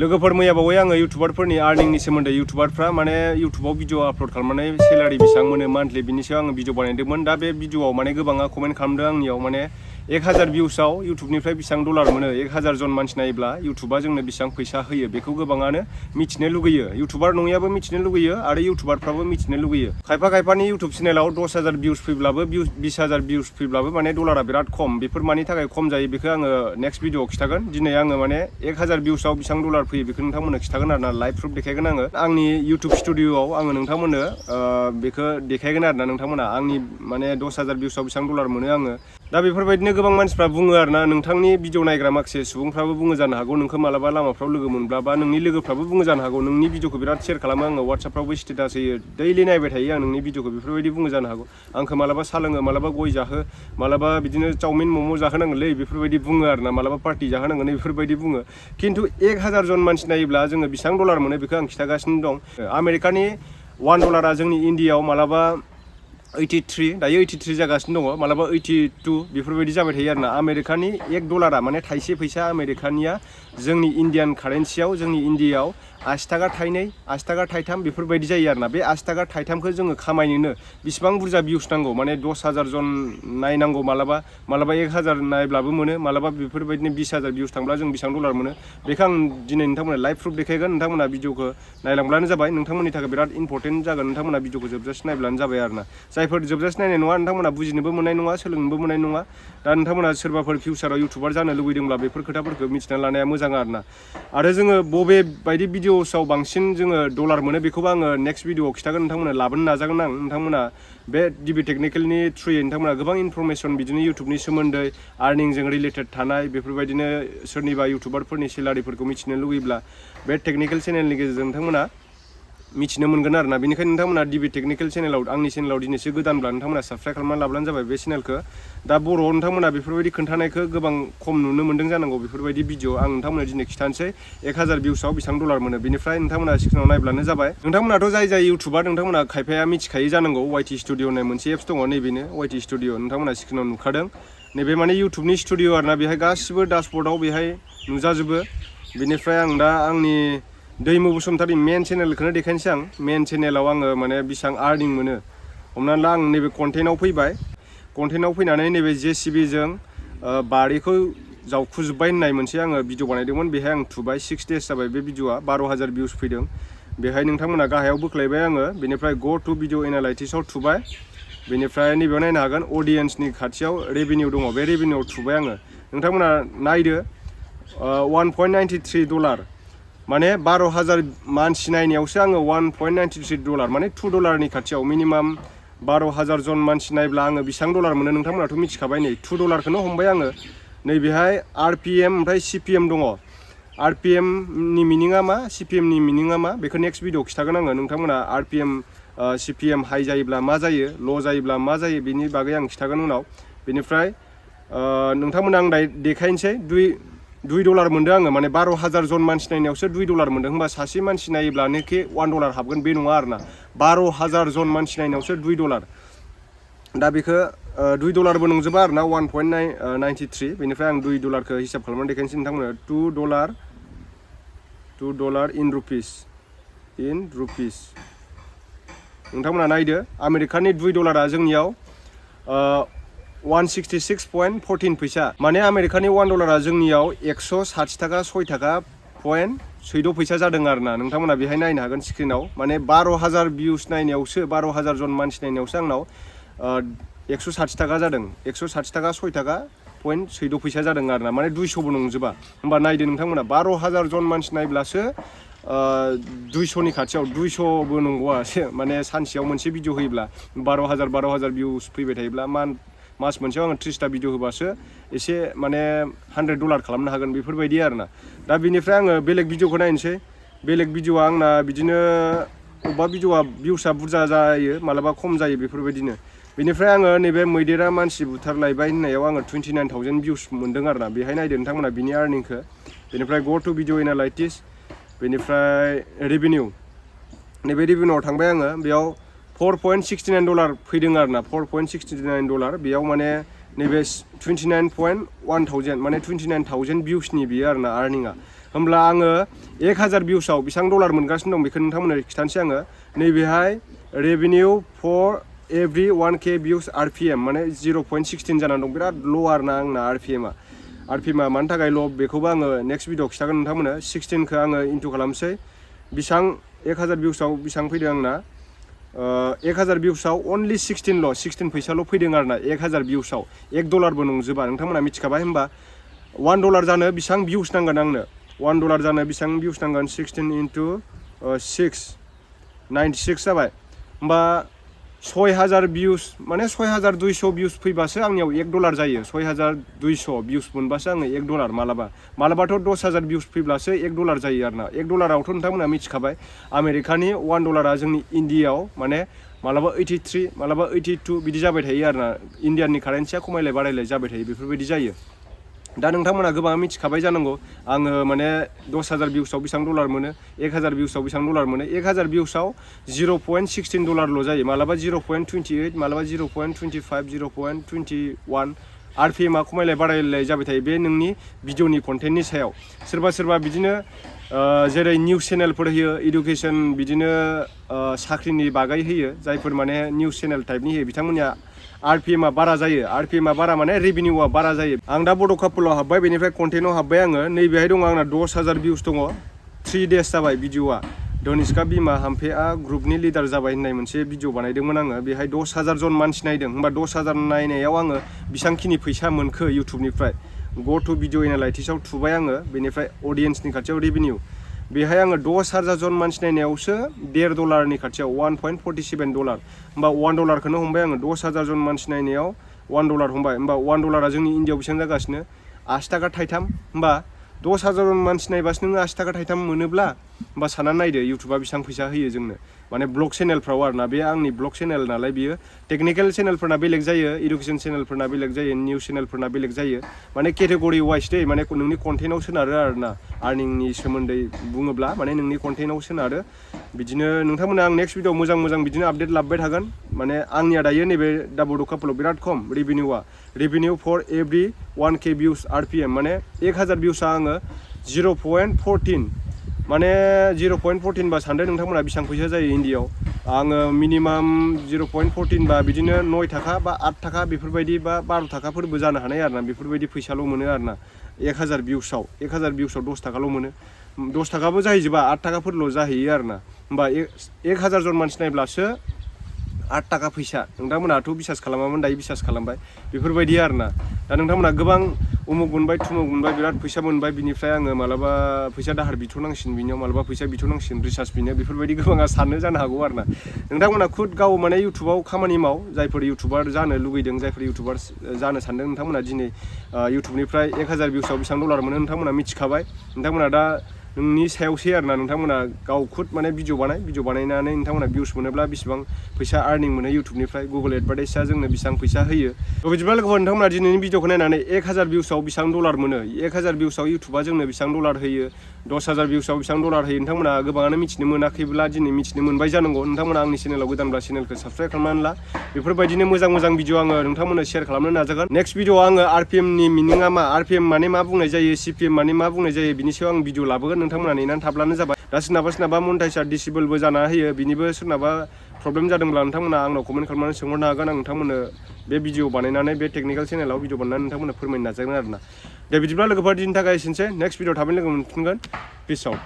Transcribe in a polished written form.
लोगोफोर मैया बावै आङो इउटुबारफोरनि आर्निंनि सोमोन्दै इउटुबारफ्रा माने इउटुबाव भिडिअ आपल'ड खालामनानै सेलारि बेसेबां मोनो मान्थलि बिनि सायाव आङो भिडिअ बानायदोंमोन। दा बे भिडिअआव माने गोबाङा कमेन्ट खालामदों आंनियाव माने 1000 भिउसआव इउटुबनिफ्राय बेसेबां डलार मोनो 1000 जन मानसि नायोब्ला इउटुबा जोंनो बेसेबां फैसा होयो बेखौ गोबाङानो मिथिनो लुगैयो। इउटुबार नङैयाबो मिथिनो लुगैयो आरो इउटुबारफ्राबो मिथिनो लुगैयो। खायफानि इउटुब चेनेलाव 10000 भिउस फैब्लाबो 20000 भिउस फैब्लाबो माने डलारा बिराद खम। बेफोर मानि थाखाय खम जायो बेखौ आङो नेक्स्ट भिडिअआव खिथागोन। दिनै आङो माने 1000 भिउसआव बेसेबां डलार फैयो बेखौ नोंथांमोननो खिथागोन आरोना, लाइभ प्रुफ देखायगोन आङो आंनि इउटुब स्टुडिअआव आङो नोंथांमोननो बेखौ देखायगोन आरोना। नोंथांमोना आंनि माने 10000 भिउसआव बेसेबां डलार मोनो आङो। दा बेफोरबायदिनो गोबां मानसिफ्रा बुङो आरोना, नोंथांनि भिडिअ नायग्रा माखासे सुबुंफ्राबो बुङो जानो हागौ, नोंखौ मालाबा लामाफ्राव लोगो मोनब्ला बा नोंनि लोगोफ्राबो बुङो जानो हागौ, नोंनि भिडिअखौ बिराद शेयार खालामो आङो, वाट्सएपफ्रावबो स्टेटास होयो, दैलि नायबाय थायो आं नोंनि भिडिअखौ, बेफोरबायदि बुङो जानो हागौ। आंखौ मालाबा सा लोङो, मालाबा गय जाहो, मालाबा बिदिनो चावमिन मम' जाहोनांगोनलै बेफोरबायदि बुङो आरोना, मालाबा पार्टि जाहोनांगोन बेफोरबायदि बुङो। खिन्थु 1000 जन मानसि नायोब्ला जोङो बेसेबां डलार मोनो बेखौ आं खिथागासिनो दं। आमेरिकानि $1 जोंनि इन्डियाआव मालाबा 83, दायो 83 जागासिनो दङ, मालाबा 82 बेफोरबायदि जाबाय थायो आरोना। आमेरिकानि $1 माने थाइसे फैसा आमेरिकानिया जोंनि इन्डियान कारेन्सियाव जोंनि इन्डियाआव 80 थाखा थाइनै 80 थाखा थाइथाम बेफोरबायदि जायो आरोना। बे 80 थाखा थाइथामखौ जोङो खामायनोनो बेसेबां बुरजा भिउस नांगौ, माने 10000 जन नायनांगौ, मालाबा 1000 नायब्लाबो मोनो, मालाबा बेफोरबायदिनो 20000 भिउस थांब्ला जों बेसेबां डलार मोनो बेखौ आं दिनै नोंथांमोना लाइभ प्रुफ देखायगोन। नोंथांमोना भिडिअखौ नायलांब्लानो जाबाय, नोंथांमोननि थाखाय बिराद इम्परटेन्ट जागोन। नोंथांमोना भिडिअखौ जोबजासे नायब्लानो जाबाय आरोना। जायफोर जोबजासे नायनाय नङा नोंथांमोना बुजिनोबो मोननाय नङा, सोलोंनोबो मोननाय नङा। दा नोंथांमोना सोरबाफोर फिउचाराव इउटुबार जानो लुबैदोंब्ला बेफोर खोथाफोरखौ मिथिना लानाया मोजां आरोना। आरो जोङो बबे बायदि भिडिअसआव बांसिन जोङो डलार मोनो बेखौबो आङो नेक्स्ट भिडिअआव खिथागोन, नोंथांमोना लाबोनो नाजागोन आं। नोंथांमोना बे डिबि टेकनिकेलनि थ्रुयै नोंथांमोना गोबां इनफरमेसन बिदिनो इउटुबनि सोमोन्दै आर्निंजों रिलेटेड थानाय बेफोरबायदिनो सोरनिबा इउटुबारफोरनि सेलारिफोरखौ मिथिनो लुगैब्ला बे टेकनिकेल चेनेलनि गेजेरजों नोंथांमोना मिथिनो मोनगोन आरोना। बेनिखायनो नोंथांमोना डिबि टेकनिकेल चेनेलाव, आंनि चेनेलाव दिनैसो गोदानब्ला नोंथांमोना साबस्क्राइब खालामनानै लाब्लानो जाबाय बे चेनेलखौ। दा बर'आव नोंथांमोना बेफोरबायदि खोन्थानायखौ गोबां खम नुनो मोन्दों जानांगौ, बेफोरबायदि भिडिअ आं नोंथांमोननो दिनै खिथानोसै 1000 भिउसआव बेसेबां डलार मोनो। बेनिफ्राय नोंथांमोना स्क्रिनाव नायब्लानो जाबाय। नोंथांमोनाथ' जाय इउटुबार नोंथांमोना खायफाया मिथिखायो जानांगौ, वाइटि स्टुडिअ होननाय मोनसे एप्स दङ, नैबेनो वाइटि स्टुडिअ, नोंथांमोना स्क्रिनाव नुखादों। नैबे माने इउटुबनि स्टुडिअ आरोना, बेहाय गासिबो डासबर्डआव बेहाय नुजाजोबो। बेनिफ्राय आं दा आंनि दैमु बसुमतारी मेन चेनेलखौनो देखायनोसै आं। मेन चेनेलाव आङो माने बेसेबां आर्निं मोनो। हमनानै ला आं नैबे कन्टेन्टआव फैबाय, कन्टेन्टआव फैनानै नैबे JCBजों बारिखौ जावखुजोब्बाय होननाय मोनसे आङो भिडिअ बानायदोंमोन, बेहाय आं थुबाय, 6 डेज जाबाय बे भिडिअआ, 12000 भिउस फैदों। बेहाय नोंथांमोना गाहायाव बोख्लायबाय आङो, बेनिफ्राय गो टु भिडिअ एनालाइटिक्सआव थुबाय, बेनिफ्राय नैबेयाव नायनो हागोन अडियेन्सनि खाथियाव रेभिनिउ दङ, बे रेभिनिउआव थुबाय आङो। नोंथांमोना नायदो, $1.93, माने 12000 मानसि नायनायावसो आङो $1.93, माने $2 खाथियाव। मिनिमाम 12000 जन मानसि नायब्ला आङो बेसेबां डलार मोनो नोंथांमोनाथ' मिथिखाबाय, नै $2खौनो हमबाय आङो। नैबेहाय RPM ओमफ्राय CPM दङ। RPMनि मिनिङा मा, CPMनि मिनिङा मा बेखौ नेक्स्ट भिडिअ खिथागोन आङो। नोंथांमोना RPM CPM हाइ जायोब्ला मा जायो, ल' जायोब्ला मा जायो बेनि बागै आं खिथागोन उनाव। बेनिफ्राय नोंथांमोना आं देखायनोसै, $2 मोनदों आङो, माने 12000 जन मानसि नायनायावसो $2 मोनदों। होमबा सासे मानसि नायोब्लानोखि $1 हाबगोन बे नङा आरोना, 12000 जन मानसि नायनायावसो $2। दा बेखौ $2बो नंजोबा आरोना, 1.93। बेनिफ्राय आं $2खौ हिसाब खालामनानै देखायनोसै नोंथांमोनो। $2 इन रुपिस, नोंथांमोना नायदो, आमेरिकानि $2 जोंनियाव 166.14 फैसा, माने आमेरिकानि $1 जोंनियाव 160 थाखा 6 थाखा पइन्ट 14 फैसा जादों आरोना। नोंथांमोना बेहाय नायनो हागोन स्क्रिनाव, माने 12000 भिउस नायनायावसो, 12000 जन मानसि नायनायावसो आंनाव 160 थाखा जादों, 160 थाखा 6 थाखा पइन्ट 14 फैसा जादों आरोना, माने 200बो नंजोबा। होमबा नायदो नोंथांमोना, 12000 जन मानसि नायब्लासो 200नि खाथियाव, 200बो नंबावासो, माने सानसेयाव मोनसे भिडिअ होयोब्ला 12000 भिउस फैबाय थायोब्ला मास मोनसेयाव आङो 30टा भिडिअ होबासो एसे माने $100 खालामनो हागोन, बेफोरबायदि आरोना। दा बेनिफ्राय आङो बेलेग भिडिअखौ नायनोसै। बेलेग भिडिअआ आंना बिदिनो अबेबा भिडिअआ भिउसआ बुरजा जायो, मालाबा खम जायो, बेफोरबायदिनो। बेनिफ्राय आङो नैबे मैदेरा मानसि बुथारलायबाय होननायाव आङो 29000 भिउस मोन्दों आरोना। बेहाय नायदो नोंथांमोना बिनि आर्निंखौ। बेनिफ्राय गो टु भिडिअ एनालाइटिक्स, बेनिफ्राय रेभिनिउ, नैबे रेभिनिउआव थांबाय आङो, बेयाव $4.69 फैदों आरोना, $4.69। बेयाव माने नैबे 29.1000, माने 29000 भिउसनि बियो आरोना आर्निंआ। होमब्ला आङो 1000 भिउसआव बेसेबां डलार मोनगासिनो दं बेखौ नोंथांमोननो खिथानोसै आङो नैबेहाय revenue per every 1K views RPM माने 0.16 जानानै दं बिराद ल' आरोना आंना RPMआ मानि थाखाय ल' बेखौबो आङो नेक्स्ट भिडिअ खिथागोन नोंथांमोननो 16खौ आङो इन्टु खालामसै बेसेबां 1000 भिउसआव बेसेबां फैदों आंना 1000 भिउसआव अनलि 16 फैसाल' फैदों आरोना 1000 भिउसआव $1 नंजोबा नोंथांमोना मिथिखाबाय होमबा $1 जानो बेसेबां भिउस नांगोन आंनो $1 जानो बेसेबां भिउस नांगोन 16 इन्टु 6 96 जाबाय होमबा 6000 भिउस माने 6200 भिउस फैबासो आंनियाव $1 जायो 6200 भिउस मोनबासो आङो $1 मालाबाथ' 10000 भिउस फैब्लासो $1 जायो आरोना $1आवथ' नोंथांमोना मिथिखाबाय आमेरिकानि $1 जोंनि इन्डियायाव माने मालाबा 83 मालाबा 82 बिदि जाबाय थायो आरोना इन्डियाननि कारेन्सिया खमायलाय बारायलाय जाबाय थायो बेफोरबायदि जायो दा नोंथांमोना गोबाङा मिथिखाबाय जानांगौ आङो माने 10000 भिउसआव बेसेबां डलार मोनो 1000 भिउसआव बेसेबां डलार मोनो 1000 भिउसआव $0.16 जायो मालाबा 0.28 मालाबा 0.25 0.21 RPMआ खमायलाय बारायलाय जाबाय थायो बे नोंनि भिडिअनि कन्टेन्टनि सायाव सोरबा बिदिनो जेरै निउस चेनेलफोर होयो इडुकेसन बिदिनो साख्रिनि बागै होयो जायफोर माने निउस चेनेल टाइपनि होयो बिथांमोननिया RPMआ बारा जायो RPMआ बारा माने रेभिनिउआ बारा जायो आं दा बड' कापोलाव हाबबाय बेनिफ्राय कन्टेन्टआव हाबबाय आङो नैबेहाय दङ आंना 10000 भिउस दङ 3 डेज जाबाय भिडिअआ धनिष्का बिमा हाम्फेआ ग्रुपनि लिडार जाबाय होननाय मोनसे भिडिअ बानायदोंमोन आङो बेहाय 10000 जन मानसि नायदों होमबा 10000 नायनायाव आङो बेसेबांखिनि फैसा मोनखो इउटुबनिफ्राय गो टु भिडिअ एनालाइटिक्सआव थुबाय आङो बेनिफ्राय अडियेन्सनि खाथियाव रेभिनिउ बेहाय आङो 10000 जन मानसि नायनायावसो $1.5 खाथियाव $1.47 होमबा $1खौनो हमबाय आङो 10000 जन मानसि नायनायाव $1 हमबाय होमबा $1 जोंनि इन्डियायाव बेसेबां जागासिनो 80 थाखा थाइथाम होमबा 10000 जन मानसि नायबासो नोङो 80 थाखा थाइथाम मोनोब्ला होमबा साननानै नायदो इउटुबा बेसेबां फैसा होयो जोंनो माने ब्लग चेनेलफ्राव आरोना बे आंनि ब्लग चेनेल नालाय बियो टेक्निकेल चेनेलफोरना बेलेग जायो इडुकेसन चेनेलफोरना बेलेग जायो निउस चेनेलफोरना बेलेग जायो माने केटेगरि वाइस दै माने नोंनि कन्टेन्टआव सोनारो आरोना आर्निंनि सोमोन्दै बुङोब्ला माने नोंनि कन्टेन्टआव सोनारो बिदिनो नोंथांमोना आं नेक्स्ट भिडिअ मोजां बिदिनो आपडेट लाबोबाय थागोन माने आंनिया दायो नैबे दा बड' कापोलाव बिराद खम revenue per every 1K views RPM माने 1000 भिउसआ आङो 0.14 माने 0.14 बा सानदो नोंथांमोना बेसेबां फैसा जायो इन्डियायाव आङो मिनिमाम 0.14 बा बिदिनो 9 थाखा बा 8 थाखा बेफोरबायदि बा 12 थाखाफोरबो जानो हानाय आरोना बेफोरबायदि फैसाल' मोनो आरोना 1000 भिउसआव 10 थाखाल' मोनो 10 थाखाबो जाहैजोबा 8 थाखाफोरल' जाहैयो आरोना होमबा 1000 जन मानसि नायब्लासो 8 थाखा फैसा नोंथांमोनाथ' बिसास खालामामोन दायो बिसास खालामबाय बेफोरबायदि आरोना दा नोंथांमोना गोबां उमुक मोनबाय थुमुक मोनबाय बिराद फैसा मोनबाय बिनिफ्राय आङो मालाबा फैसा दाहार बिथ'नांसिन बिनियाव मालाबा फैसा बिथ'नांसिन रिसार्च बिनो बेफोरबायदि गोबाङा साननो जानो हागौ आरोना नोंथांमोना खुद गाव माने इउटुबाव खामानि माव जायफोर इउटुबार जानो लुगैदों जायफोर इउटुबार जानो सानदों नोंथांमोना दिनै इउटुबनिफ्राय 1000 भिउसआव बेसेबां डलार मोनो नोंथांमोना मिथिखाबाय नोंथांमोना दा नोंनि सायावसै आरोना नोंथांमोना गाव खुद माने भिडिअ बानायनानै नोंथांमोना भिउस मोनोब्ला बेसेबां फैसा आर्निं मोनो इउटुबनिफ्राय गुगोल एडभार्टाइजआ जोंनो बेसेबां फैसा होयो बिदिब्ला लोगोफोर नोंथांमोना दिनैनि भिडिअखौ नायनानै 1000 भिउसआव बेसेबां डलार मोनो 1000 भिउसआव इउटुबा जोंनो बेसेबां डलार होयो 10000 भिउसआव बेसेबां डलार होयो नोंथांमोना गोबाङानो मिथिनो मोनाखैब्ला दिनै मिथिनो मोनबाय जानांगौ नोंथांमोना आंनि चेनेलाव गोदानब्ला चेनेलखौ साबस्क्राइब खालामनानै ला बेफोरबायदिनो मोजां भिडिअ आङो नोंथांमोननो शेयार खालामनो नाजागोन नेक्स्ट भिडिअआव आङो RPMनि मिनिङा मा RPM माने मा बुंनाय जायो CPM माने मा बुंनाय जायो बिनि सायाव आं भिडिअ लाबोगोन नोंथांमोना नेनानै थाब्लानो जाबाय दा सोरनाबा मनिटाइजआ डिसेबलबो जाना होयो बिनिबो सोरनाबा प्रब्लेम जादोंब्ला नोंथांमोना आंनाव कमेन्ट खालामनानै सोंहरनो हागोन आं नोंथांमोननो बे भिडिअ बानायनानै बे टेक्निकेल चेनेलाव भिडिअ बानायनानै नोंथांमोननो फोरमायनो नाजागोन आरोना दे बिदिब्ला लोगोफोर दिनैनि थाखाय एसेनोसै नेक्स्ट भिडिअ थाबैनो लोगो मोनफिनगोन पिस आउट